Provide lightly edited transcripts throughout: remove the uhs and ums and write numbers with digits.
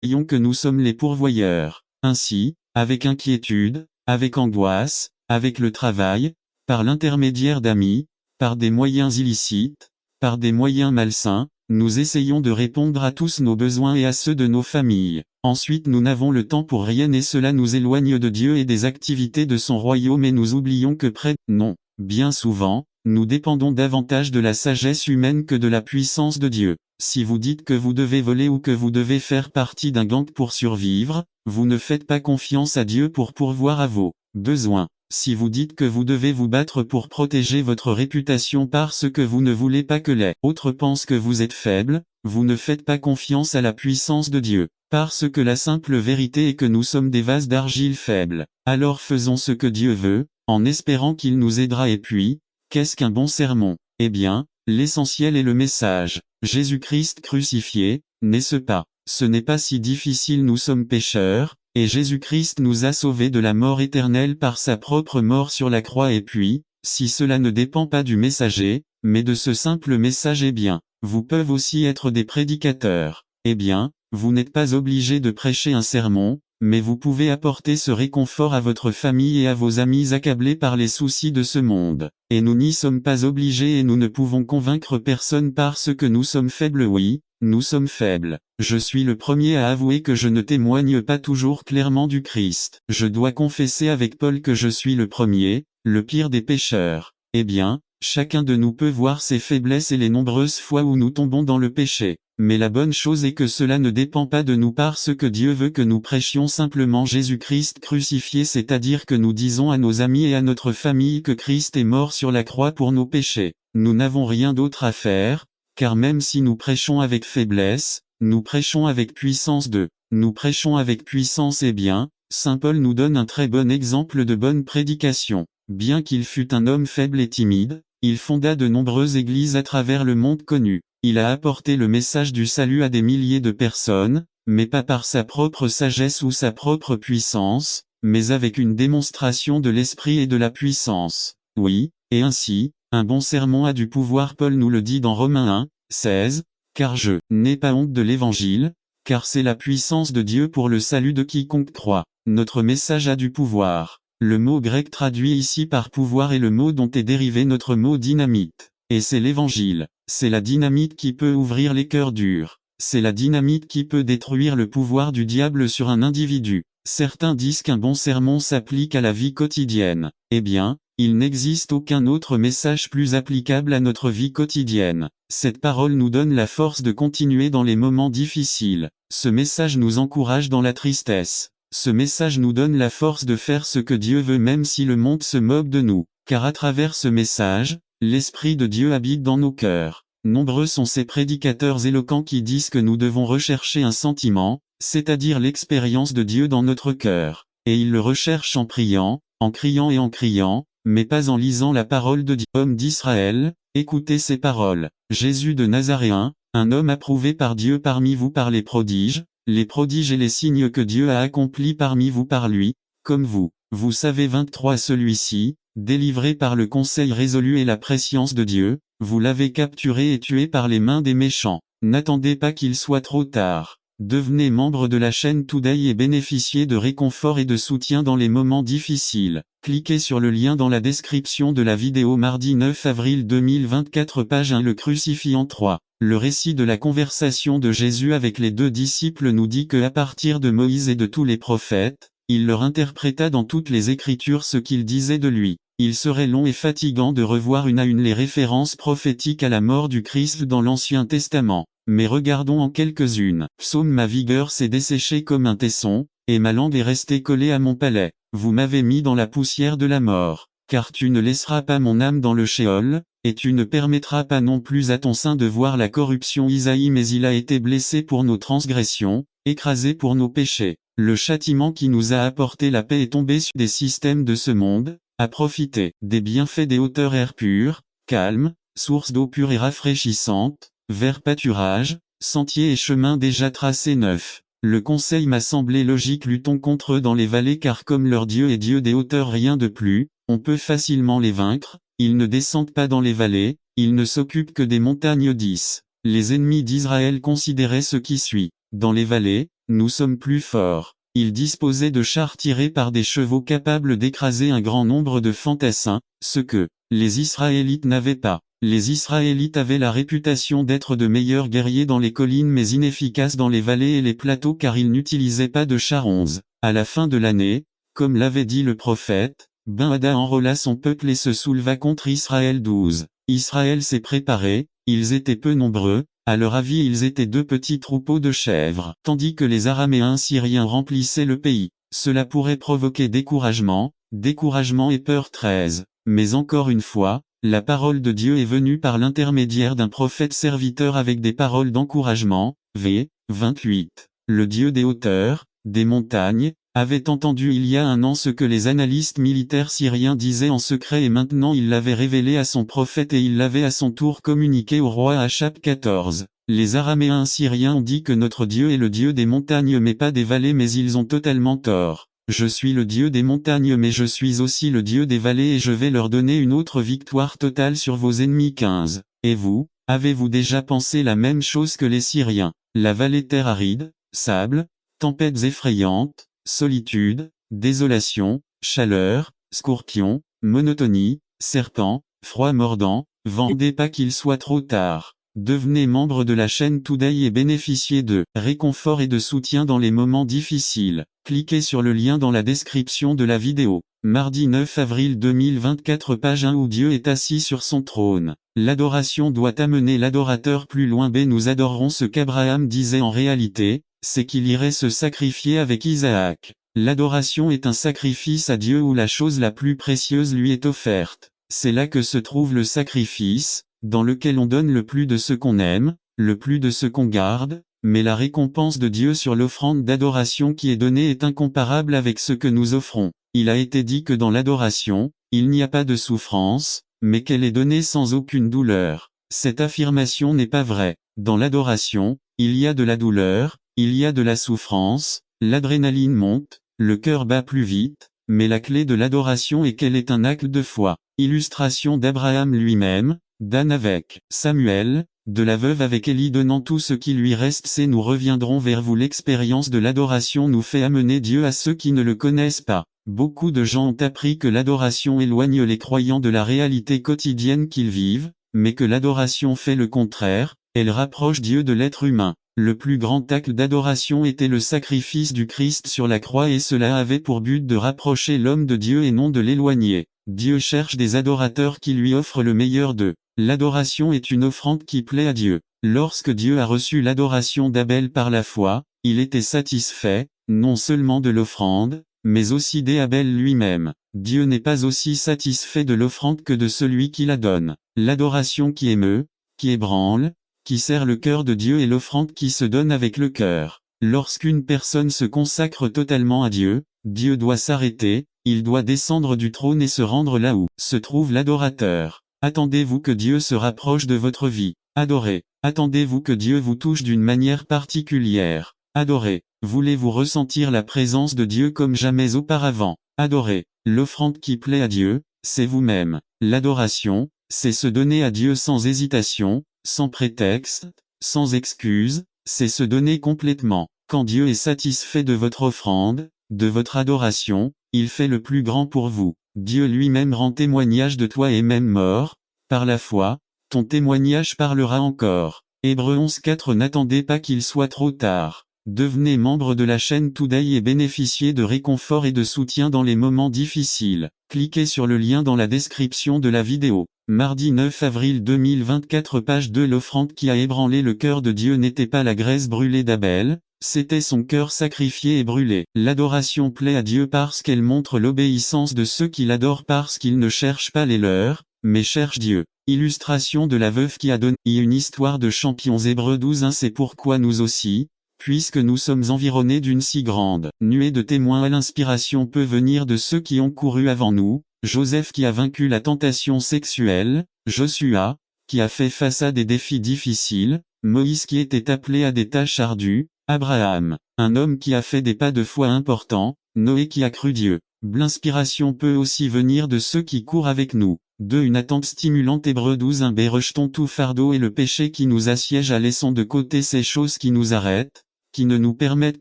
croyons que nous sommes les pourvoyeurs. Ainsi, avec inquiétude, avec angoisse, avec le travail, par l'intermédiaire d'amis, par des moyens illicites, par des moyens malsains, nous essayons de répondre à tous nos besoins et à ceux de nos familles. Ensuite nous n'avons le temps pour rien et cela nous éloigne de Dieu et des activités de son royaume et nous oublions que non. Bien souvent, nous dépendons davantage de la sagesse humaine que de la puissance de Dieu. Si vous dites que vous devez voler ou que vous devez faire partie d'un gang pour survivre, vous ne faites pas confiance à Dieu pour pourvoir à vos besoins. Si vous dites que vous devez vous battre pour protéger votre réputation parce que vous ne voulez pas que les autres pensent que vous êtes faible, vous ne faites pas confiance à la puissance de Dieu. Parce que la simple vérité est que nous sommes des vases d'argile faibles. Alors faisons ce que Dieu veut, en espérant qu'il nous aidera. Et puis, qu'est-ce qu'un bon sermon? Eh bien, l'essentiel est le message. Jésus-Christ crucifié, n'est-ce pas? Ce n'est pas si difficile, nous sommes pécheurs, et Jésus-Christ nous a sauvés de la mort éternelle par sa propre mort sur la croix. Et puis, si cela ne dépend pas du messager, mais de ce simple message, eh bien, vous peuvent aussi être des prédicateurs. Eh bien, vous n'êtes pas obligé de prêcher un sermon, mais vous pouvez apporter ce réconfort à votre famille et à vos amis accablés par les soucis de ce monde. Et nous n'y sommes pas obligés et nous ne pouvons convaincre personne parce que nous sommes faibles. Oui, nous sommes faibles. Je suis le premier à avouer que je ne témoigne pas toujours clairement du Christ. Je dois confesser avec Paul que je suis le premier, le pire des pécheurs. Eh bien, chacun de nous peut voir ses faiblesses et les nombreuses fois où nous tombons dans le péché. Mais la bonne chose est que cela ne dépend pas de nous parce que Dieu veut que nous prêchions simplement Jésus-Christ crucifié, c'est-à-dire que nous disons à nos amis et à notre famille que Christ est mort sur la croix pour nos péchés. Nous n'avons rien d'autre à faire, car même si nous prêchons avec faiblesse, nous prêchons avec puissance nous prêchons avec puissance. Et bien, Saint Paul nous donne un très bon exemple de bonne prédication. Bien qu'il fût un homme faible et timide, il fonda de nombreuses églises à travers le monde connu. Il a apporté le message du salut à des milliers de personnes, mais pas par sa propre sagesse ou sa propre puissance, mais avec une démonstration de l'esprit et de la puissance. Oui, et ainsi, un bon sermon a du pouvoir. Paul nous le dit dans Romains 1, 16, « Car je n'ai pas honte de l'évangile, car c'est la puissance de Dieu pour le salut de quiconque croit. » Notre message a du pouvoir. Le mot grec traduit ici par pouvoir est le mot dont est dérivé notre mot dynamite. Et c'est l'évangile. C'est la dynamite qui peut ouvrir les cœurs durs. C'est la dynamite qui peut détruire le pouvoir du diable sur un individu. Certains disent qu'un bon sermon s'applique à la vie quotidienne. Eh bien, il n'existe aucun autre message plus applicable à notre vie quotidienne. Cette parole nous donne la force de continuer dans les moments difficiles. Ce message nous encourage dans la tristesse. Ce message nous donne la force de faire ce que Dieu veut même si le monde se moque de nous. Car à travers ce message, l'Esprit de Dieu habite dans nos cœurs. Nombreux sont ces prédicateurs éloquents qui disent que nous devons rechercher un sentiment, c'est-à-dire l'expérience de Dieu dans notre cœur. Et ils le recherchent en priant, en criant et en criant, mais pas en lisant la parole de Dieu. Homme d'Israël, écoutez ces paroles. Jésus de Nazaréen, un homme approuvé par Dieu parmi vous par les prodiges et les signes que Dieu a accomplis parmi vous par lui, comme vous. Vous savez 23 celui-ci, délivré par le conseil résolu et la prescience de Dieu, vous l'avez capturé et tué par les mains des méchants. N'attendez pas qu'il soit trop tard. Devenez membre de la chaîne Today et bénéficiez de réconfort et de soutien dans les moments difficiles. Cliquez sur le lien dans la description de la vidéo. Mardi 9 avril 2024, page 1. Le crucifiant 3. Le récit de la conversation de Jésus avec les deux disciples nous dit que à partir de Moïse et de tous les prophètes, il leur interpréta dans toutes les Écritures ce qu'ils disaient de lui. Il serait long et fatigant de revoir une à une les références prophétiques à la mort du Christ dans l'Ancien Testament. Mais regardons en quelques-unes. Psaume. Ma vigueur s'est desséchée comme un tesson, et ma langue est restée collée à mon palais. Vous m'avez mis dans la poussière de la mort. Car tu ne laisseras pas mon âme dans le Sheol, et tu ne permettras pas non plus à ton sein de voir la corruption. Isaïe. Mais il a été blessé pour nos transgressions, écrasé pour nos péchés. Le châtiment qui nous a apporté la paix est tombé sur des systèmes de ce monde, à profiter des bienfaits des hauteurs air pur, calme, source d'eau pure et rafraîchissante, vers pâturage, sentiers et chemins déjà tracés neufs. Le conseil m'a semblé logique. Luttons contre eux dans les vallées car comme leur Dieu est Dieu des hauteurs rien de plus, on peut facilement les vaincre. Ils ne descendent pas dans les vallées, ils ne s'occupent que des montagnes. 10. Les ennemis d'Israël considéraient ce qui suit. Dans les vallées, nous sommes plus forts. Ils disposaient de chars tirés par des chevaux capables d'écraser un grand nombre de fantassins, ce que les Israélites n'avaient pas. Les Israélites avaient la réputation d'être de meilleurs guerriers dans les collines mais inefficaces dans les vallées et les plateaux car ils n'utilisaient pas de chars 11. À la fin de l'année, comme l'avait dit le prophète, Ben-Hadad enrôla son peuple et se souleva contre Israël 12. Israël s'est préparé, ils étaient peu nombreux, à leur avis ils étaient 2 petits troupeaux de chèvres, tandis que les Araméens syriens remplissaient le pays. Cela pourrait provoquer découragement et peur 13. Mais encore une fois, la parole de Dieu est venue par l'intermédiaire d'un prophète serviteur avec des paroles d'encouragement. V. 28. Le Dieu des hauteurs, des montagnes, avait entendu il y a un an ce que les analystes militaires syriens disaient en secret et maintenant il l'avait révélé à son prophète et il l'avait à son tour communiqué au roi Achab 14. Les Araméens syriens ont dit que notre Dieu est le Dieu des montagnes mais pas des vallées mais ils ont totalement tort. Je suis le Dieu des montagnes mais je suis aussi le Dieu des vallées et je vais leur donner une autre victoire totale sur vos ennemis 15. Et vous, avez-vous déjà pensé la même chose que les Syriens? La vallée terre aride, sable, tempêtes effrayantes, solitude, désolation, chaleur, scorpion, monotonie, serpent, froid mordant, vendez pas qu'il soit trop tard. Devenez membre de la chaîne Today et bénéficiez de réconfort et de soutien dans les moments difficiles. Cliquez sur le lien dans la description de la vidéo. Mardi 9 avril 2024 page 1 où Dieu est assis sur son trône. L'adoration doit amener l'adorateur plus loin. Nous adorerons ce qu'Abraham disait en réalité, c'est qu'il irait se sacrifier avec Isaac. L'adoration est un sacrifice à Dieu où la chose la plus précieuse lui est offerte. C'est là que se trouve le sacrifice, dans lequel on donne le plus de ce qu'on aime, le plus de ce qu'on garde, mais la récompense de Dieu sur l'offrande d'adoration qui est donnée est incomparable avec ce que nous offrons. Il a été dit que dans l'adoration, il n'y a pas de souffrance, mais qu'elle est donnée sans aucune douleur. Cette affirmation n'est pas vraie. Dans l'adoration, il y a de la douleur, il y a de la souffrance, l'adrénaline monte, le cœur bat plus vite, mais la clé de l'adoration est qu'elle est un acte de foi. Illustration d'Abraham lui-même, d'Anne avec Samuel, de la veuve avec Élie donnant tout ce qui lui reste. C'est nous reviendrons vers vous. L'expérience de l'adoration nous fait amener Dieu à ceux qui ne le connaissent pas. Beaucoup de gens ont appris que l'adoration éloigne les croyants de la réalité quotidienne qu'ils vivent, mais que l'adoration fait le contraire, elle rapproche Dieu de l'être humain. Le plus grand acte d'adoration était le sacrifice du Christ sur la croix et cela avait pour but de rapprocher l'homme de Dieu et non de l'éloigner. Dieu cherche des adorateurs qui lui offrent le meilleur d'eux. L'adoration est une offrande qui plaît à Dieu. Lorsque Dieu a reçu l'adoration d'Abel par la foi, il était satisfait, non seulement de l'offrande, mais aussi d'Abel lui-même. Dieu n'est pas aussi satisfait de l'offrande que de celui qui la donne. L'adoration qui émeut, qui ébranle, qui serre le cœur de Dieu est l'offrande qui se donne avec le cœur. Lorsqu'une personne se consacre totalement à Dieu, Dieu doit s'arrêter, il doit descendre du trône et se rendre là où se trouve l'adorateur. Attendez-vous que Dieu se rapproche de votre vie. Adorez. Attendez-vous que Dieu vous touche d'une manière particulière. Adorez. Voulez-vous ressentir la présence de Dieu comme jamais auparavant? Adorez. L'offrande qui plaît à Dieu, c'est vous-même. L'adoration, c'est se donner à Dieu sans hésitation, sans prétexte, sans excuse, c'est se donner complètement. Quand Dieu est satisfait de votre offrande, de votre adoration, il fait le plus grand pour vous. Dieu lui-même rend témoignage de toi et même mort, par la foi, ton témoignage parlera encore. Hébreux 11:4 N'attendez pas qu'il soit trop tard. Devenez membre de la chaîne Today et bénéficiez de réconfort et de soutien dans les moments difficiles. Cliquez sur le lien dans la description de la vidéo. Mardi 9 avril 2024 page 2 L'offrande qui a ébranlé le cœur de Dieu n'était pas la graisse brûlée d'Abel, c'était son cœur sacrifié et brûlé. L'adoration plaît à Dieu parce qu'elle montre l'obéissance de ceux qui l'adorent parce qu'ils ne cherchent pas les leurs, mais cherchent Dieu. Illustration de la veuve qui a donné une histoire de champions. Hébreux 12:1 C'est pourquoi nous aussi, puisque nous sommes environnés d'une si grande nuée de témoins, l'inspiration peut venir de ceux qui ont couru avant nous. Joseph qui a vaincu la tentation sexuelle, Joshua, qui a fait face à des défis difficiles, Moïse qui était appelé à des tâches ardues, Abraham, un homme qui a fait des pas de foi importants, Noé qui a cru Dieu. L'inspiration peut aussi venir de ceux qui courent avec nous. 2. Une attente stimulante. Hébreux 12:1 Rejetons tout fardeau et le péché qui nous assiège, laissons de côté ces choses qui nous arrêtent, qui ne nous permettent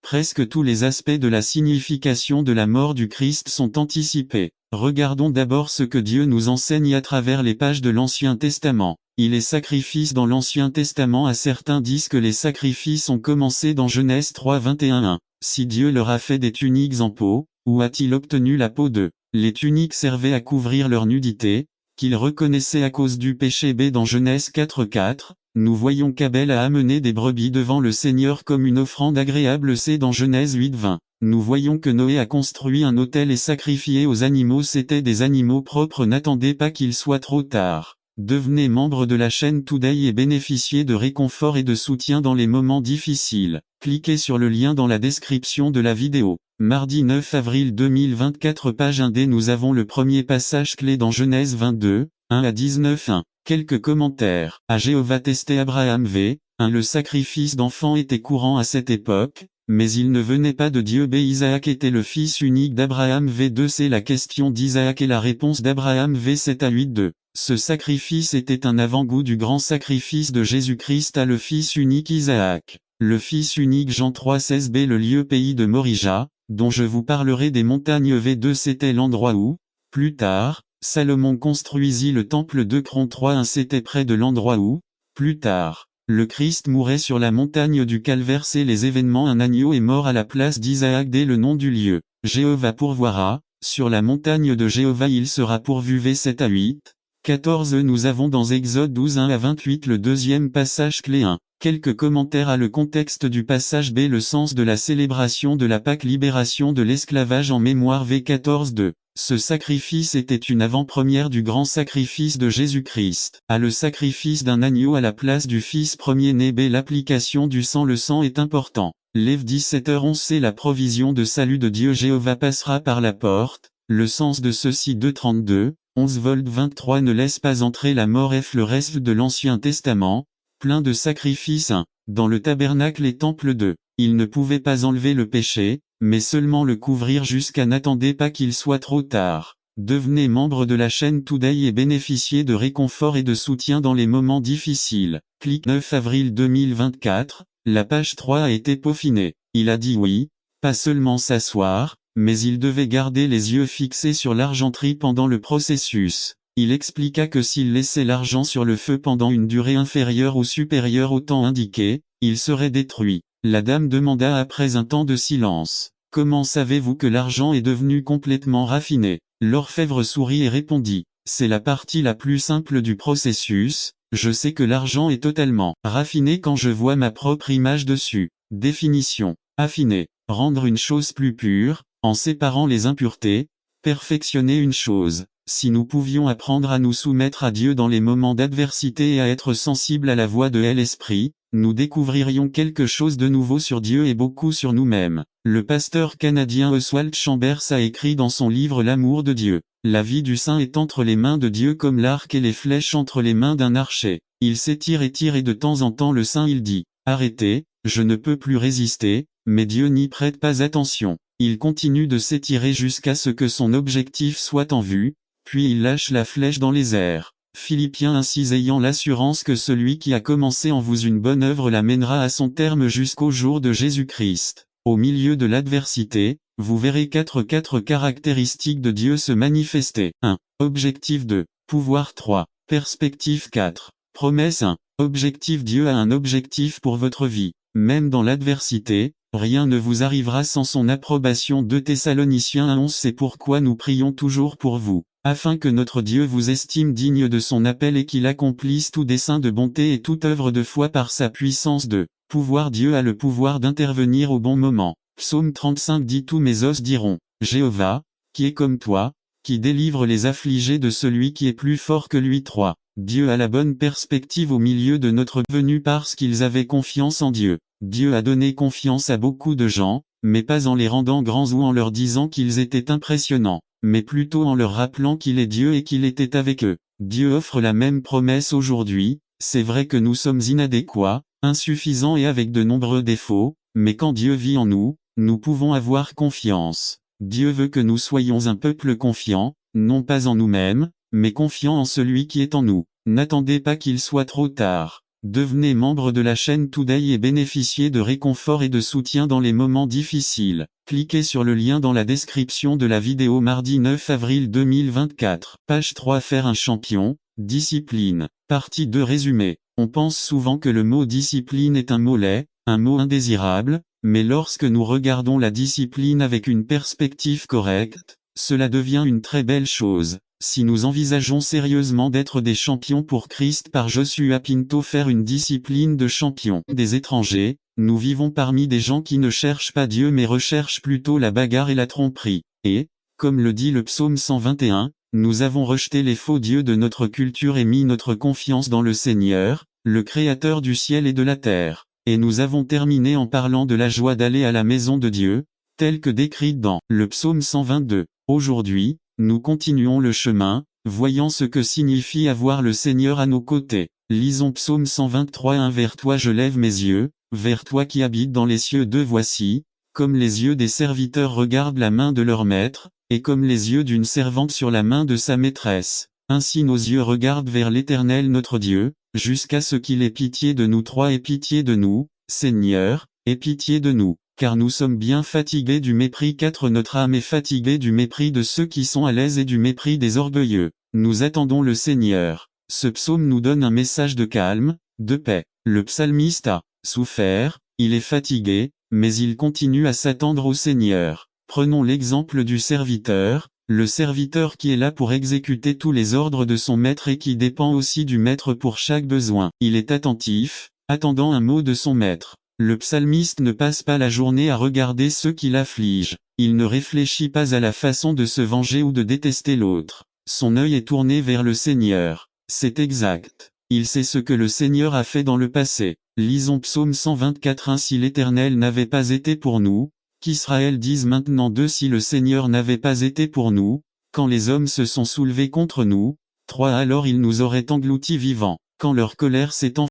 presque tous les aspects de la signification de la mort du Christ sont anticipés. Regardons d'abord ce que Dieu nous enseigne à travers les pages de l'Ancien Testament. Il est sacrifice dans l'Ancien Testament. Certains disent que les sacrifices ont commencé dans Genèse 3, 21. Si Dieu leur a fait des tuniques en peau, où a-t-il obtenu la peau d'eux? Les tuniques servaient à couvrir leur nudité, qu'ils reconnaissaient à cause du péché. Dans Genèse 4, 4. Nous voyons qu'Abel a amené des brebis devant le Seigneur comme une offrande agréable. Dans Genèse 8, 20. Nous voyons que Noé a construit un autel et sacrifié aux animaux. C'étaient des animaux propres. N'attendez pas qu'il soit trop tard. Devenez membre de la chaîne Today et bénéficiez de réconfort et de soutien dans les moments difficiles. Cliquez sur le lien dans la description de la vidéo. Mardi 9 avril 2024, page 1D. Nous avons le premier passage clé dans Genèse 22, 1 à 19. 1. Quelques commentaires. À Jéhovah testé Abraham v. 1. Le sacrifice d'enfants était courant à cette époque, mais il ne venait pas de Dieu. B. Isaac était le fils unique d'Abraham v. 2. C'est la question d'Isaac et la réponse d'Abraham v. 7 à 8. 2. Ce sacrifice était un avant-goût du grand sacrifice de Jésus-Christ à le fils unique Isaac. Le fils unique Jean 3, 16. B. Le lieu pays de Morija, dont je vous parlerai des montagnes V2. C'était l'endroit où, plus tard, Salomon construisit le temple de Cron 3. C'était près de l'endroit où, plus tard, le Christ mourait sur la montagne du Calvaire. C'est les événements. Un agneau est mort à la place d'Isaac. Dès le nom du lieu, Jéhovah pourvoira, sur la montagne de Jéhovah il sera pourvu. V 7 à 8. 14. Nous avons dans Exode 12, 1 à 28 le deuxième passage clé. 1. Quelques commentaires à le contexte du passage. B. Le sens de la célébration de la Pâque, libération de l'esclavage en mémoire. V 14. 2. Ce sacrifice était une avant-première du grand sacrifice de Jésus-Christ. À le sacrifice d'un agneau à la place du fils premier-né. B. L'application du sang. Le sang est important. Lève 17h11. C'est la provision de salut de Dieu. Jéhovah passera par la porte. Le sens de ceci 2:32, 11 volts 23. Ne laisse pas entrer la mort. F. Le reste de l'Ancien Testament, plein de sacrifices. 1. Dans le tabernacle et temple 2. Il ne pouvait pas enlever le péché, mais seulement le couvrir jusqu'à. N'attendez pas qu'il soit trop tard. Devenez membre de la chaîne Today et bénéficiez de réconfort et de soutien dans les moments difficiles. Clique 9 avril 2024, la page 3 a été peaufinée. Il a dit oui, pas seulement s'asseoir, mais il devait garder les yeux fixés sur l'argenterie pendant le processus. Il expliqua que s'il laissait l'argent sur le feu pendant une durée inférieure ou supérieure au temps indiqué, il serait détruit. La dame demanda après un temps de silence. Comment savez-vous que l'argent est devenu complètement raffiné? L'orfèvre sourit et répondit. C'est la partie la plus simple du processus, je sais que l'argent est totalement raffiné quand je vois ma propre image dessus. Définition. Affiner. Rendre une chose plus pure, en séparant les impuretés. Perfectionner une chose. Si nous pouvions apprendre à nous soumettre à Dieu dans les moments d'adversité et à être sensibles à la voix de l'Esprit, nous découvririons quelque chose de nouveau sur Dieu et beaucoup sur nous-mêmes. Le pasteur canadien Oswald Chambers a écrit dans son livre L'amour de Dieu. La vie du saint est entre les mains de Dieu comme l'arc et les flèches entre les mains d'un archer. Il s'étire et tire et de temps en temps le saint il dit, arrêtez, je ne peux plus résister, mais Dieu n'y prête pas attention. Il continue de s'étirer jusqu'à ce que son objectif soit en vue, puis il lâche la flèche dans les airs. Philippiens 1:6 ayant l'assurance que celui qui a commencé en vous une bonne œuvre la mènera à son terme jusqu'au jour de Jésus-Christ. Au milieu de l'adversité, vous verrez quatre caractéristiques de Dieu se manifester. 1. Objectif 2. Pouvoir 3. Perspective 4. Promesse 1. Objectif. Dieu a un objectif pour votre vie. Même dans l'adversité, rien ne vous arrivera sans son approbation. 2 Thessaloniciens 1:11 C'est pourquoi nous prions toujours pour vous, afin que notre Dieu vous estime digne de son appel et qu'il accomplisse tout dessein de bonté et toute œuvre de foi par sa puissance de pouvoir. Dieu a le pouvoir d'intervenir au bon moment. Psaume 35 dit tous mes os diront, Jéhovah, qui est comme toi, qui délivre les affligés de celui qui est plus fort que lui. 3. Dieu a la bonne perspective au milieu de notre venue parce qu'ils avaient confiance en Dieu. Dieu a donné confiance à beaucoup de gens, mais pas en les rendant grands ou en leur disant qu'ils étaient impressionnants, mais plutôt en leur rappelant qu'il est Dieu et qu'il était avec eux. Dieu offre la même promesse aujourd'hui. C'est vrai que nous sommes inadéquats, insuffisants et avec de nombreux défauts, mais quand Dieu vit en nous, nous pouvons avoir confiance. Dieu veut que nous soyons un peuple confiant, non pas en nous-mêmes, mais confiant en celui qui est en nous. N'attendez pas qu'il soit trop tard. Devenez membre de la chaîne Today et bénéficiez de réconfort et de soutien dans les moments difficiles. Cliquez sur le lien dans la description de la vidéo mardi 9 avril 2024. Page 3 Faire un champion, discipline. Partie 2 Résumé. On pense souvent que le mot discipline est un mot laid, un mot indésirable, mais lorsque nous regardons la discipline avec une perspective correcte, cela devient une très belle chose. Si nous envisageons sérieusement d'être des champions pour Christ par Joshua Pinto, faire une discipline de champion des étrangers, nous vivons parmi des gens qui ne cherchent pas Dieu mais recherchent plutôt la bagarre et la tromperie. Et, comme le dit le psaume 121, nous avons rejeté les faux dieux de notre culture et mis notre confiance dans le Seigneur, le Créateur du ciel et de la terre. Et nous avons terminé en parlant de la joie d'aller à la maison de Dieu, telle que décrite dans le psaume 122. Aujourd'hui, nous continuons le chemin, voyant ce que signifie avoir le Seigneur à nos côtés. Lisons psaume 123 Vers toi je lève mes yeux, vers toi qui habites dans les cieux. Voici, comme les yeux des serviteurs regardent la main de leur maître, et comme les yeux d'une servante sur la main de sa maîtresse. Ainsi nos yeux regardent vers l'Éternel notre Dieu, jusqu'à ce qu'il ait pitié de nous. 3 Aie pitié de nous, Seigneur, aie pitié de nous. Car nous sommes bien fatigués du mépris. 4 Notre âme est fatiguée du mépris de ceux qui sont à l'aise et du mépris des orgueilleux. Nous attendons le Seigneur. Ce psaume nous donne un message de calme, de paix. Le psalmiste a souffert, il est fatigué, mais il continue à s'attendre au Seigneur. Prenons l'exemple du serviteur, le serviteur qui est là pour exécuter tous les ordres de son maître et qui dépend aussi du maître pour chaque besoin. Il est attentif, attendant un mot de son maître. Le psalmiste ne passe pas la journée à regarder ceux qui l'affligent. Il ne réfléchit pas à la façon de se venger ou de détester l'autre. Son œil est tourné vers le Seigneur. C'est exact. Il sait ce que le Seigneur a fait dans le passé. Lisons psaume 124 Ainsi l'Éternel n'avait pas été pour nous, qu'Israël dise maintenant. 2 Si le Seigneur n'avait pas été pour nous, quand les hommes se sont soulevés contre nous. 3 Alors ils nous auraient engloutis vivants. Quand leur colère s'est